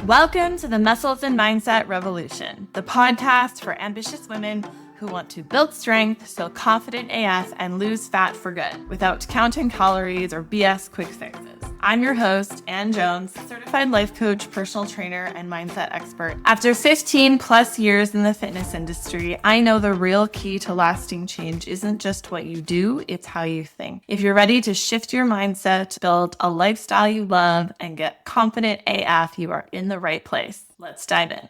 Welcome to the Muscles and Mindset Revolution, the podcast for ambitious women who want to build strength, feel confident AF, and lose fat for good without counting calories or BS quick fixes. I'm your host, Ann Jones, certified life coach, personal trainer, and mindset expert. After 15 plus years in the fitness industry, I know the real key to lasting change isn't just what you do, it's how you think. If you're ready to shift your mindset, build a lifestyle you love, and get confident AF, you are in the right place. Let's dive in.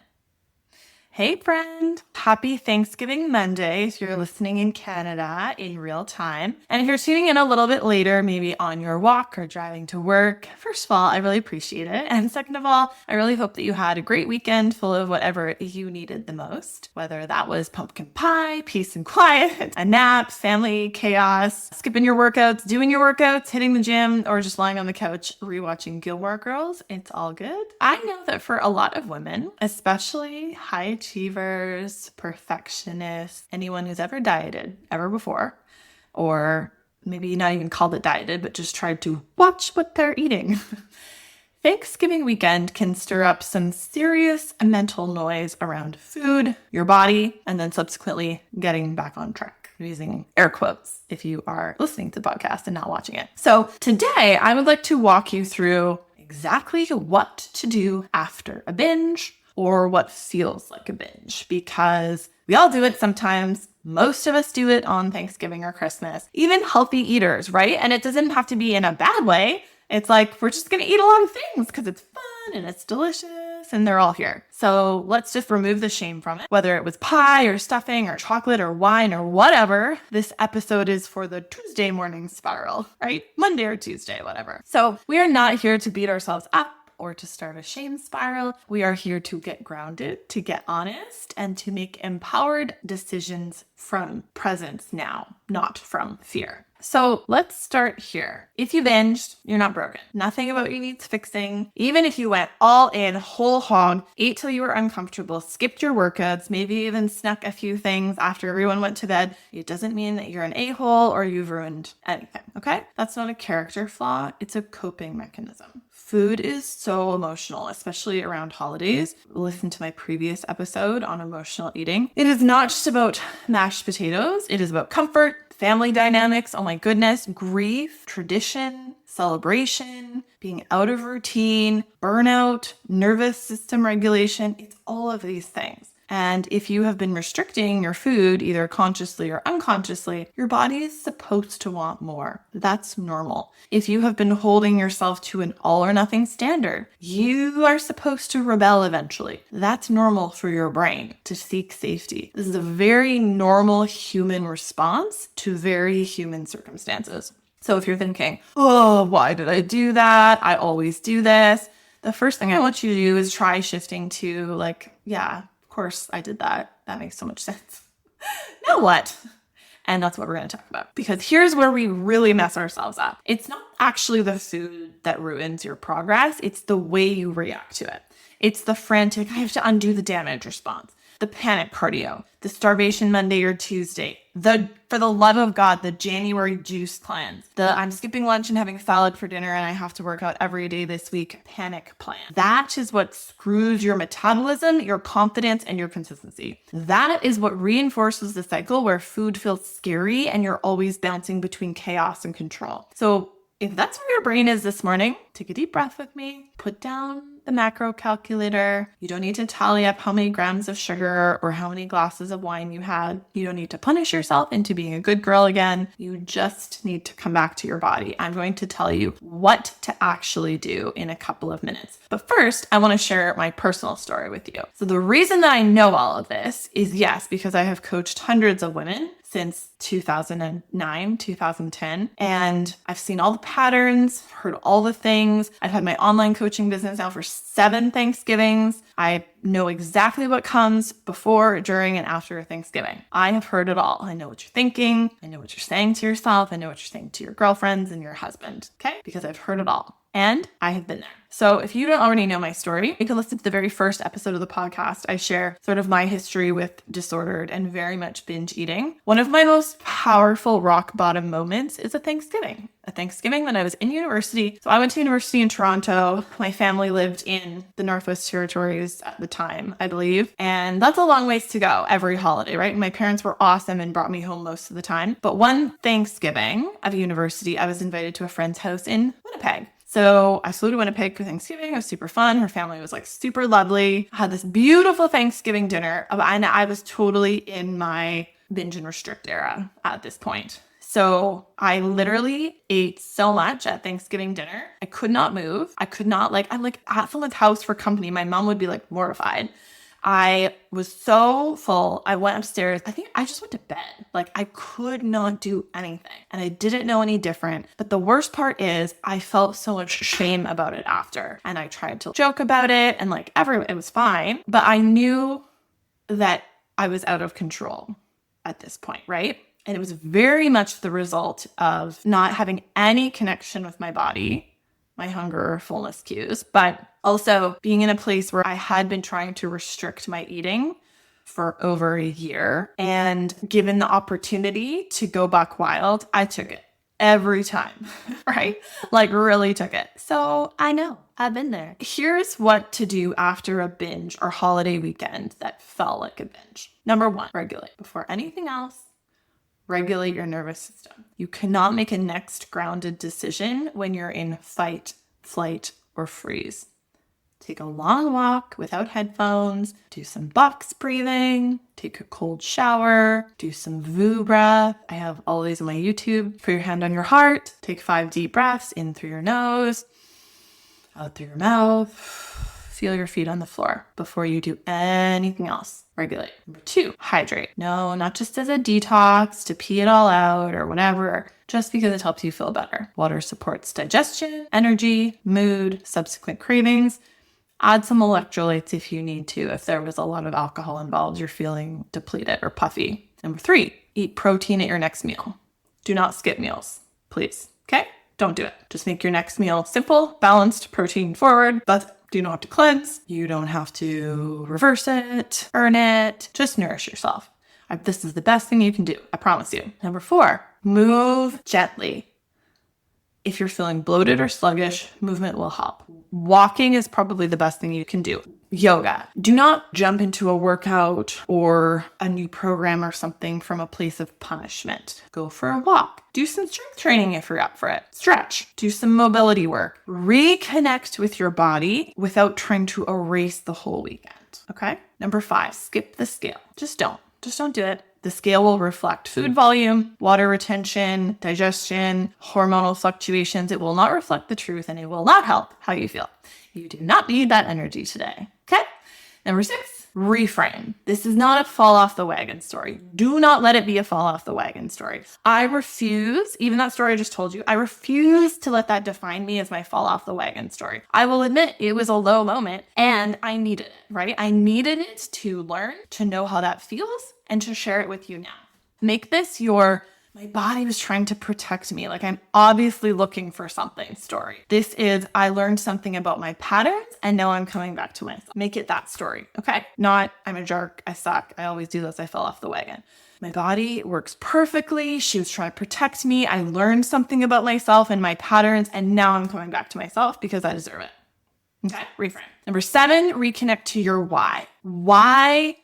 Hey friend, happy Thanksgiving Monday if you're listening in Canada in real time. And if you're tuning in a little bit later, maybe on your walk or driving to work, first of all, I really appreciate it. And second of all, I really hope that you had a great weekend full of whatever you needed the most, whether that was pumpkin pie, peace and quiet, a nap, family, chaos, skipping your workouts, doing your workouts, hitting the gym, or just lying on the couch rewatching Gilmore Girls. It's all good. I know that for a lot of women, especially high achievers, perfectionists, anyone who's ever dieted ever before, or maybe not even called it dieted, but just tried to watch what they're eating. Thanksgiving weekend can stir up some serious mental noise around food, your body, and then subsequently getting back on track. I'm using air quotes if you are listening to the podcast and not watching it. So today I would like to walk you through exactly what to do after a binge, or what feels like a binge, because we all do it sometimes. Most of us do it on Thanksgiving or Christmas, even healthy eaters, right? And it doesn't have to be in a bad way. It's like, we're just going to eat a lot of things because it's fun and it's delicious and they're all here. So let's just remove the shame from it. Whether it was pie or stuffing or chocolate or wine or whatever, this episode is for the Tuesday morning spiral, right? Monday or Tuesday, whatever. So we are not here to beat ourselves up or to start a shame spiral. We are here to get grounded, to get honest, and to make empowered decisions from presence now, not from fear. So let's start here. If you binged, you're not broken. Nothing about you needs fixing. Even if you went all in, whole hog, ate till you were uncomfortable, skipped your workouts, maybe even snuck a few things after everyone went to bed, it doesn't mean that you're an a-hole or you've ruined anything, okay? That's not a character flaw. It's a coping mechanism. Food is so emotional, especially around holidays. Listen to my previous episode on emotional eating. It is not just about mashed potatoes. It is about comfort, family dynamics, oh my goodness, grief, tradition, celebration, being out of routine, burnout, nervous system regulation. It's all of these things. And if you have been restricting your food, either consciously or unconsciously, your body is supposed to want more. That's normal. If you have been holding yourself to an all or nothing standard, you are supposed to rebel eventually. That's normal for your brain to seek safety. This is a very normal human response to very human circumstances. So if you're thinking, oh, why did I do that? I always do this. The first thing I want you to do is try shifting to of course I did that. That makes so much sense. Now what? And that's what we're going to talk about. Because here's where we really mess ourselves up. It's not actually the food that ruins your progress. It's the way you react to it. It's the frantic, I have to undo the damage response. The panic cardio, the starvation Monday or Tuesday, for the love of God, the January juice cleanse, I'm skipping lunch and having salad for dinner and I have to work out every day this week panic plan. That is what screws your metabolism, your confidence, and your consistency. That is what reinforces the cycle where food feels scary and you're always bouncing between chaos and control. So if that's where your brain is this morning, take a deep breath with me, put down the macro calculator. You don't need to tally up how many grams of sugar or how many glasses of wine you had. You don't need to punish yourself into being a good girl again. You just need to come back to your body. I'm going to tell you what to actually do in a couple of minutes. But first, I want to share my personal story with you. So the reason that I know all of this is, yes, because I have coached hundreds of women since 2009, 2010. And I've seen all the patterns, heard all the things. I've had my online coaching business now for 7 Thanksgivings. I know exactly what comes before, during, and after Thanksgiving. I have heard it all. I know what you're thinking. I know what you're saying to yourself. I know what you're saying to your girlfriends and your husband, okay? Because I've heard it all. And I have been there. So if you don't already know my story, you can listen to the very first episode of the podcast. I share sort of my history with disordered and very much binge eating. One of my most powerful rock bottom moments is a Thanksgiving when I was in university. So I went to university in Toronto. My family lived in the Northwest Territories at the time, I believe. And that's a long ways to go every holiday, right? My parents were awesome and brought me home most of the time. But one Thanksgiving at a university, I was invited to a friend's house in Winnipeg. So I flew to Winnipeg for Thanksgiving. It was super fun. Her family was like super lovely. I had this beautiful Thanksgiving dinner, and I was totally in my binge and restrict era at this point. So I literally ate so much at Thanksgiving dinner. I could not move. I could not I'm like at someone's house for company. My mom would be like mortified. I was so full. I went upstairs. I think I just went to bed. Like I could not do anything and I didn't know any different. But the worst part is I felt so much shame about it after. And I tried to joke about it and it was fine. But I knew that I was out of control at this point, right? And it was very much the result of not having any connection with my body, my hunger or fullness cues, but also being in a place where I had been trying to restrict my eating for over a year. And given the opportunity to go buck wild, I took it every time, right? Really took it. So I know I've been there. Here's what to do after a binge or holiday weekend that felt like a binge. Number one, regulate. Before anything else, regulate your nervous system. You cannot make a next grounded decision when you're in fight, flight, or freeze. Take a long walk without headphones, do some box breathing, take a cold shower, do some VU breath. I have all these on my YouTube. Put your hand on your heart, take 5 deep breaths in through your nose, out through your mouth. Feel your feet on the floor before you do anything else. Regulate. Number 2, hydrate. No, not just as a detox to pee it all out or whatever, just because it helps you feel better. Water supports digestion, energy, mood, subsequent cravings. Add some electrolytes if you need to. If there was a lot of alcohol involved, you're feeling depleted or puffy. Number 3, eat protein at your next meal. Do not skip meals, please. Okay? Don't do it. Just make your next meal simple, balanced, protein forward, but you don't have to cleanse. You don't have to reverse it, earn it. Just nourish yourself. This is the best thing you can do. I promise you. Number 4, move gently. If you're feeling bloated or sluggish, movement will help. Walking is probably the best thing you can do. Yoga. Do not jump into a workout or a new program or something from a place of punishment. Go for a walk. Do some strength training if you're up for it. Stretch. Do some mobility work. Reconnect with your body without trying to erase the whole weekend. Okay? Number 5, skip the scale. Just don't do it. The scale will reflect food volume, water retention, digestion, hormonal fluctuations. It will not reflect the truth and it will not help how you feel. You do not need that energy today. Okay? Number 6, reframe. This is not a fall off the wagon story. Do not let it be a fall off the wagon story. I refuse, even that story I just told you, I refuse to let that define me as my fall off the wagon story. I will admit it was a low moment and I needed it, right? I needed it to learn, to know how that feels, and to share it with you now. Make this my body was trying to protect me. I'm obviously looking for something story. This is, I learned something about my patterns and now I'm coming back to myself. Make it that story, okay? Not, I'm a jerk, I suck, I always do this, I fell off the wagon. My body works perfectly. She was trying to protect me. I learned something about myself and my patterns and now I'm coming back to myself because I deserve it. Okay, reframe. Number 7, reconnect to your why. Why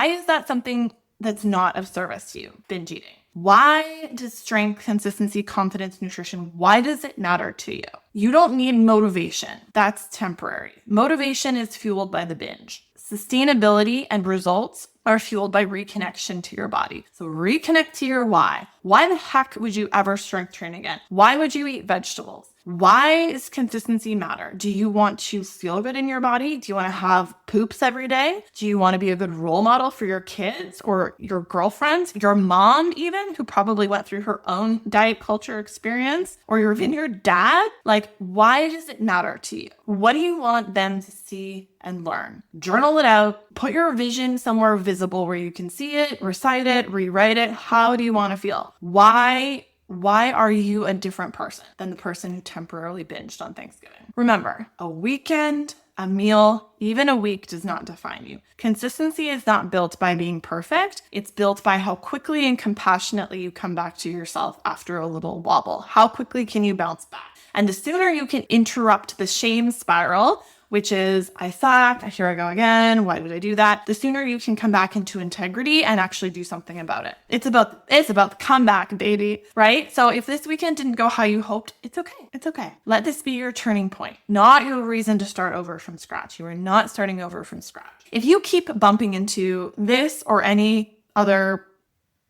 is that something that's not of service to you? Binge eating. Why does strength, consistency, confidence, nutrition, why does it matter to you? You don't need motivation. That's temporary. Motivation is fueled by the binge. Sustainability and results are fueled by reconnection to your body. So reconnect to your why. Why the heck would you ever strength train again? Why would you eat vegetables? Why does consistency matter? Do you want to feel good in your body? Do you want to have poops every day? Do you want to be a good role model for your kids or your girlfriends, your mom even, who probably went through her own diet culture experience, or even your dad? Why does it matter to you? What do you want them to see and learn? Journal it out. Put your vision somewhere visible where you can see it, recite it, rewrite it. How do you want to feel? Why Why are you a different person than the person who temporarily binged on Thanksgiving? Remember, a weekend, a meal, even a week does not define you. Consistency is not built by being perfect. It's built by how quickly and compassionately you come back to yourself after a little wobble. How quickly can you bounce back? And the sooner you can interrupt the shame spiral, which is, I suck, here I go again, why did I do that? The sooner you can come back into integrity and actually do something about it. It's about the comeback, baby, right? So if this weekend didn't go how you hoped, it's okay. It's okay. Let this be your turning point, not your reason to start over from scratch. You are not starting over from scratch. If you keep bumping into this or any other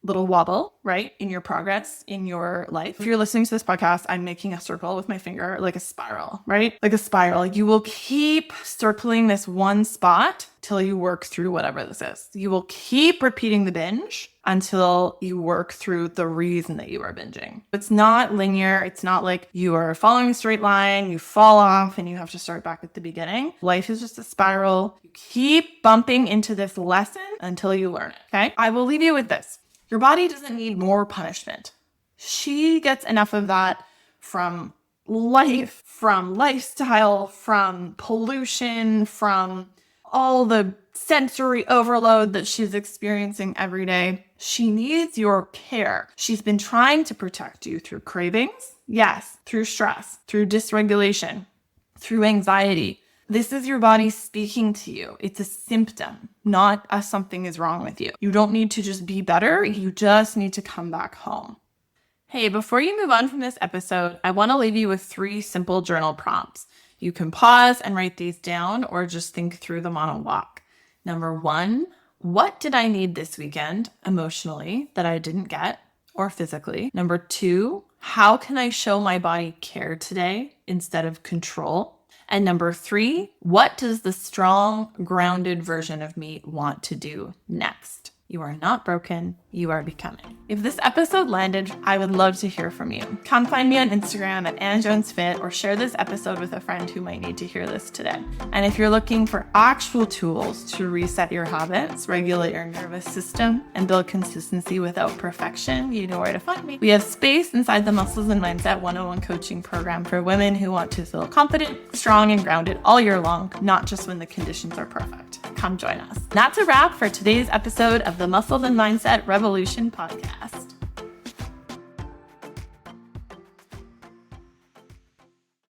little wobble, right, in your progress, in your life. If you're listening to this podcast, I'm making a circle with my finger, like a spiral, right? Like a spiral. You will keep circling this one spot till you work through whatever this is. You will keep repeating the binge until you work through the reason that you are binging. It's not linear. It's not like you are following a straight line, you fall off and you have to start back at the beginning. Life is just a spiral. You keep bumping into this lesson until you learn it, okay? I will leave you with this. Your body doesn't need more punishment. She gets enough of that from life, from lifestyle, from pollution, from all the sensory overload that she's experiencing every day. She needs your care. She's been trying to protect you through cravings, yes, through stress, through dysregulation, through anxiety. This is your body speaking to you. It's a symptom, not a something is wrong with you. You don't need to just be better. You just need to come back home. Hey, before you move on from this episode, I want to leave you with 3 simple journal prompts. You can pause and write these down or just think through them on a walk. Number 1, what did I need this weekend emotionally that I didn't get or physically? Number 2, how can I show my body care today instead of control? And number 3, what does the strong, grounded version of me want to do next? You are not broken. You are becoming. If this episode landed, I would love to hear from you. Come find me on Instagram at AnnJonesFit or share this episode with a friend who might need to hear this today. And if you're looking for actual tools to reset your habits, regulate your nervous system, and build consistency without perfection, you know where to find me. We have space inside the Muscles and Mindset 101 coaching program for women who want to feel confident, strong, and grounded all year long, not just when the conditions are perfect. Come join us. That's a wrap for today's episode of the Muscles and Mindset Revolution podcast.